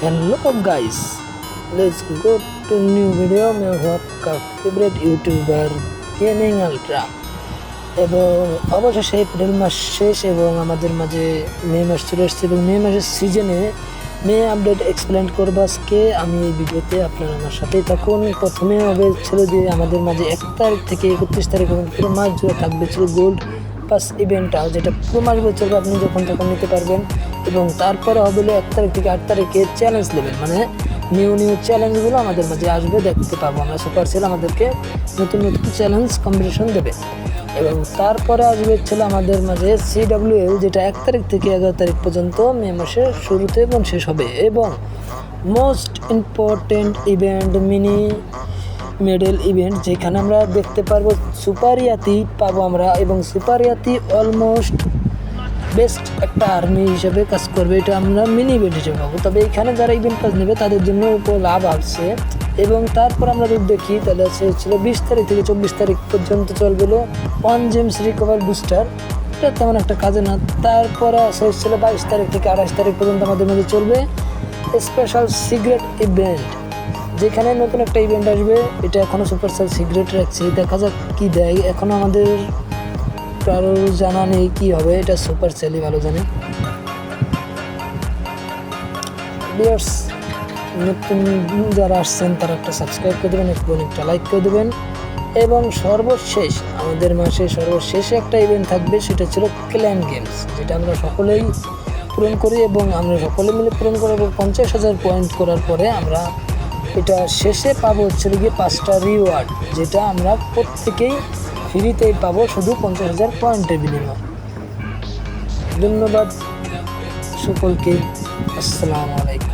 Hello guys, let's go to new video. मैं हूँ आपका फेवरेट यूट्यूबर गेमिंग अल्ट्रा। এবং অবশেষে এপ্রিল মাস শেষ এবং আমাদের মাঝে মে মাস চলে এসেছে এবং মে মাসের সিজনে মে আপডেট এক্সপ্লেন করবো আজকে আমি এই ভিডিওতে। আপনারা আমার সাথেই থাকুন। প্রথমে হবে ছিল যে আমাদের মাঝে 1 তারিখ থেকে 31 তারিখ এবং পুরো মাস জুড়ে থাকবে ছিল গোল্ড পাস ইভেন্টটা, যেটা পুরো মাস বছর আপনি যখন তখন নিতে পারবেন। এবং তারপরে হবে 1 তারিখ থেকে 8 তারিখে চ্যালেঞ্জ লেভেল, মানে নিউ চ্যালেঞ্জগুলো আমাদের মাঝে আসবে, দেখতে পাবো আমরা। সুপারসেল আমাদেরকে নতুন চ্যালেঞ্জ কম্পিটিশন দেবে। এবং তারপরে আসবে ছিল আমাদের মাঝে CWL, যেটা 1 তারিখ থেকে 11 তারিখ পর্যন্ত মে মাসের শুরুতে এবং শেষ হবে। এবং most important event mini medal event, যেখানে আমরা দেখতে পারবো সুপার ইয়াতি পাবো আমরা। এবং সুপার ইয়াতি অলমোস্ট বেস্ট একটা আর্মি হিসেবে কাজ করবে, এটা আমরা মিনি ইভেন্ট হিসেবে পাবো। তবে এখানে যারা ইভেন্ট কাজ নেবে তাদের জন্য লাভ আসছে। এবং তারপর আমরা যদি দেখি তাহলে ছিল 20 তারিখ থেকে 24 তারিখ পর্যন্ত চলবে 1 জেমস রিকভার বুস্টার, এটা তেমন একটা কাজে না। তারপরে ছিল 22 তারিখ থেকে 28 তারিখ পর্যন্ত আমাদের মধ্যে চলবে স্পেশাল সিক্রেট ইভেন্ট, যেখানে নতুন একটা ইভেন্ট আসবে। এটা এখনও সুপারসেল সিক্রেট রাখছে, দেখা যাক কী দেয়। এখনও আমাদের কারো জানা নেই কী হবে, এটা সুপারসেলই ভালো জানে। ভিউয়ার্স, নতুন যারা আসছেন তারা একটা সাবস্ক্রাইব করে দেবেন এবং একটা লাইক করে দেবেন। এবং সর্বশেষ আমাদের মাসে সর্বশেষে একটা ইভেন্ট থাকবে, সেটা ছিল ক্ল্যান গেমস, যেটা আমরা সকলেই পূরণ করি এবং আমরা সকলে মিলে পূরণ করে 50,000 পয়েন্ট করার পরে আমরা এটা শেষে পাবো হচ্ছে গিয়ে 5টা রিওয়ার্ড, যেটা আমরা প্রত্যেকেই ফ্রিতেই পাবো, শুধু 50,000 পয়েন্টের বিনিময়ে। ধন্যবাদ সকলকে। আসসালামু আলাইকুম।